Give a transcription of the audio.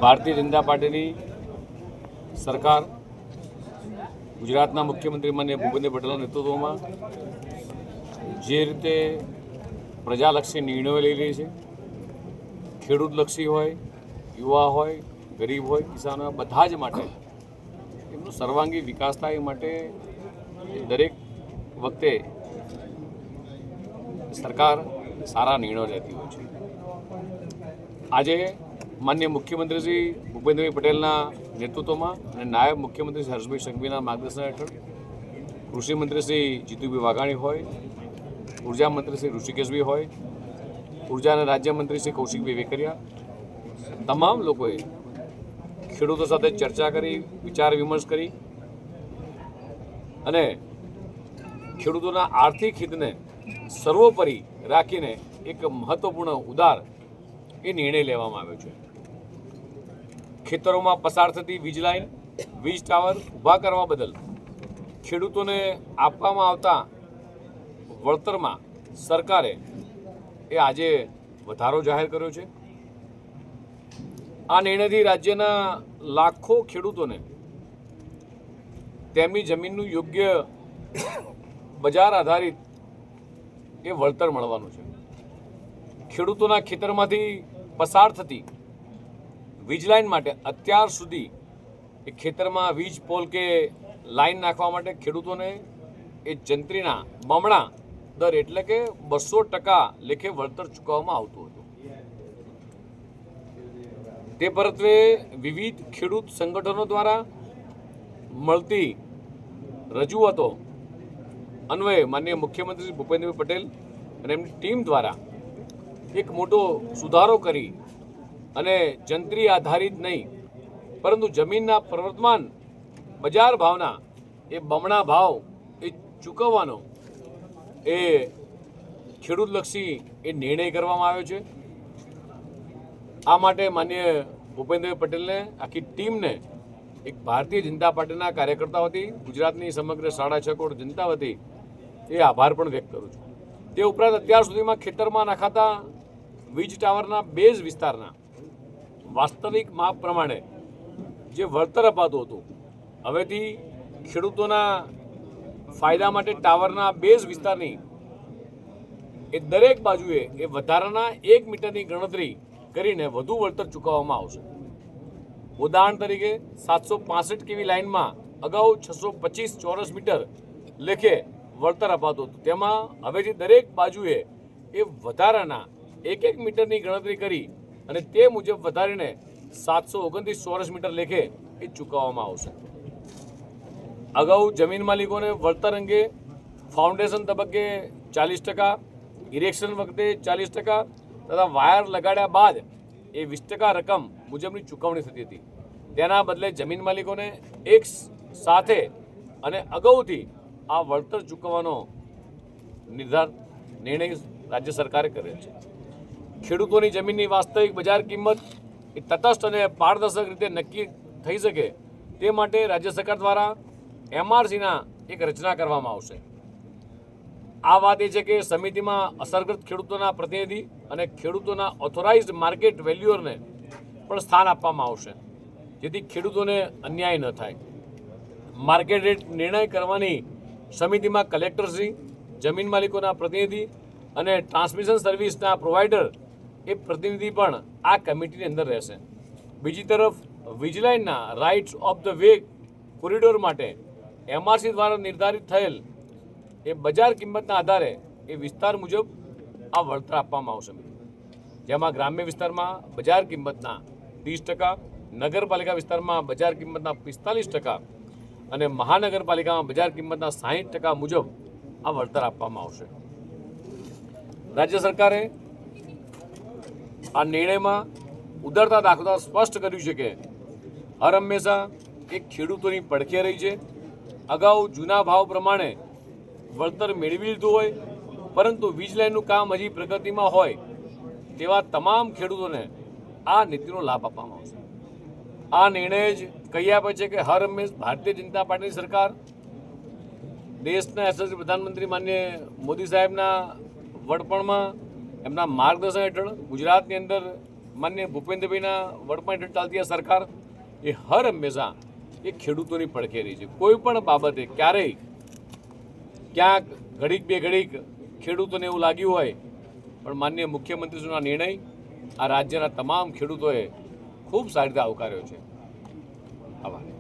ભારતીય જનતા પાર્ટીની સરકાર ગુજરાતના મુખ્યમંત્રી માનનીય ભૂપેન્દ્ર પટેલના નેતૃત્વમાં જે રીતે પ્રજાલક્ષી નિર્ણયો લઈ રહી છે, ખેડૂતલક્ષી હોય, યુવા હોય, ગરીબ હોય, કિસાન હોય, બધા જ માટે એમનો સર્વાંગી વિકાસ થાય એ માટે દરેક વખતે સરકાર સારા નિર્ણયો લેતી હોય છે. આજે માનનીય મુખ્યમંત્રી શ્રી ભૂપેન્દ્રભાઈ પટેલના નેતૃત્વમાં અને નાયબ મુખ્યમંત્રી શ્રી હર્ષભાઈ સંઘવીના માર્ગદર્શન હેઠળ કૃષિમંત્રી શ્રી જીતુભાઈ વાઘાણી હોય, ઉર્જા મંત્રી શ્રી ઋષિકેશભાઈ હોય, ઉર્જા અને રાજ્યમંત્રી શ્રી કૌશિકભાઈ વેકરિયા, તમામ લોકોએ ખેડૂતો સાથે ચર્ચા કરી, વિચાર વિમર્શ કરી અને ખેડૂતોના આર્થિક હિતને સર્વોપરી રાખીને એક મહત્વપૂર્ણ ઉદાર એ નિર્ણય લેવામાં આવ્યો છે. ખેતરોમાં પસાર થતી વીજ લાઇન, વીજ ટાવર ઊભા કરવા બદલ ખેડૂતોને આપવામાં આવતા વળતરમાં સરકારે એ આજે વધારો જાહેર કર્યો છે. આ નિર્ણયથી રાજ્યના લાખો ખેડૂતોને તેમની જમીનનું યોગ્ય બજાર આધારિત એ વળતર મળવાનું છે. ખેડૂતોના ખેતરમાંથી પસાર થતી વીજ લાઇન માટે અત્યાર સુધી એ ખેતરમાં વીજ પોલ કે લાઇન નાખવા માટે ખેડૂતોને એ જંત્રીના બમણા દર એટલે કે 200% લેખે વળતર ચૂકવવામાં આવતું હતું. તે પરત્વે વિવિધ ખેડૂત સંગઠનો દ્વારા મળતી રજૂઆતો અન્વયે માનનીય મુખ્યમંત્રી ભૂપેન્દ્રભાઈ પટેલ અને એમની ટીમ દ્વારા એક મોટો સુધારો કરી અને જંત્રી આધારિત નહીં પરંતુ જમીનના પ્રવર્તમાન બજાર ભાવના એ બમણા ભાવ એ ચૂકવવાનો એ ખેડૂતલક્ષી એ નિર્ણય કરવામાં આવ્યો છે. આ માટે માનનીય ભૂપેન્દ્રભાઈ પટેલને, આખી ટીમને એક ભારતીય જનતા પાર્ટીના કાર્યકર્તાઓ વતી, ગુજરાતની સમગ્ર 6.5 કરોડ જનતા વતી એ આભાર પણ વ્યક્ત કરું છું. તે ઉપરાંત અત્યાર સુધીમાં ખેતરમાં નખાતા વીજ ટાવરના બેઝ વિસ્તારના વાસ્તવિક માપ પ્રમાણે જે વળતર અપાતું હતું, હવેથી ખેડૂતોના ફાયદા માટે ટાવરના બેઝ વિસ્તારની એ દરેક બાજુએ એ વધારાના 1 મીટરની ગણતરી કરીને વધુ વળતર ચૂકવવામાં આવશે. ઉદાહરણ તરીકે 765 કેવી લાઇનમાં અગાઉ 625 ચોરસ મીટર લેખે વળતર અપાતું હતું, તેમાં હવેથી દરેક બાજુએ એ વધારાના 1 મીટરની ગણતરી કરી અને તે મુજબ વધારીને 729 ચોરસ મીટર લેખે એ ચૂકવવામાં આવશે. અગાઉ જમીન માલિકોને વળતર અંગે ફાઉન્ડેશન તબક્કે 40%, ઇરેક્શન વખતે 40% તથા વાયર લગાડ્યા બાદ એ 20% રકમ મુજબની ચૂકવણી થતી હતી. તેના બદલે જમીન માલિકોને એક સાથે અને અગાઉથી આ વળતર ચૂકવવાનો નિર્ણય રાજ્ય સરકારે કર્યો છે. ખેડૂતોની જમીનની વાસ્તવિક બજાર કિંમત એ તટસ્થ અને પારદર્શક રીતે નક્કી થઈ શકે તે માટે રાજ્ય સરકાર દ્વારા MRCના એક રચના કરવામાં આવશે. આ વાત એ છે કે સમિતિમાં અસરગ્રસ્ત ખેડૂતોના પ્રતિનિધિ અને ખેડૂતોના ઓથોરાઇઝ્ડ માર્કેટ વેલ્યુઅરને પણ સ્થાન આપવામાં આવશે, જેથી ખેડૂતોને અન્યાય ન થાય. માર્કેટ રેટ નિર્ણય કરવાની સમિતિમાં કલેક્ટરશ્રી, જમીન માલિકોના પ્રતિનિધિ અને ટ્રાન્સમિશન સર્વિસના પ્રોવાઈડર એ પ્રતિનિધિ પણ આ કમિટીની અંદર રહેશે. બીજી તરફ વીજ લાઇનના rights of the way corridor માટે MRC દ્વારા નિર્ધારિત થયેલ એ બજાર કિંમતના આધારે એ વિસ્તાર મુજબ આ વળતર આપવામાં આવશે, જેમાં ગ્રામ્ય વિસ્તારમાં બજાર કિંમતના 30%, નગરપાલિકા વિસ્તારમાં બજાર કિંમતના 45% અને મહાનગરપાલિકામાં બજાર કિંમતના 60% મુજબ આ વળતર આપવામાં આવશે. રાજ્ય સરકારે આ નિર્ણયમાં ઉદારતા દાખવતા સ્પષ્ટ કર્યું છે કે હર હંમેશા એક ખેડૂતોની પડખે રહી છે. અગાઉ જૂના ભાવ પ્રમાણે વળતર મેળવી લીધું હોય પરંતુ વીજ લાઇનનું કામ હજી પ્રગતિમાં હોય તેવા તમામ ખેડૂતોને આ નીતિનો લાભ આપવામાં આવશે. આ નિર્ણય જ કહી આપે છે કે હર હંમેશ ભારતીય જનતા પાર્ટીની સરકાર દેશના યશસ્વી પ્રધાનમંત્રી માનનીય મોદી સાહેબના વડપણમાં, એમના માર્ગદર્શન હેઠળ ગુજરાતની અંદર માન્ય ભૂપેન્દ્રભાઈના વડપણ હેઠળ ચાલતી આ સરકાર એ હર હંમેશા એ ખેડૂતોની પડખે રહી છે. કોઈ પણ બાબતે ક્યારેય ક્યાંક ઘડીક બે ઘડીક ખેડૂતોને એવું લાગ્યું હોય, પણ માન્ય મુખ્યમંત્રીશ્રીનો નિર્ણય આ રાજ્યના તમામ ખેડૂતોએ ખૂબ સારી રીતે આવકાર્યો છે. આભાર.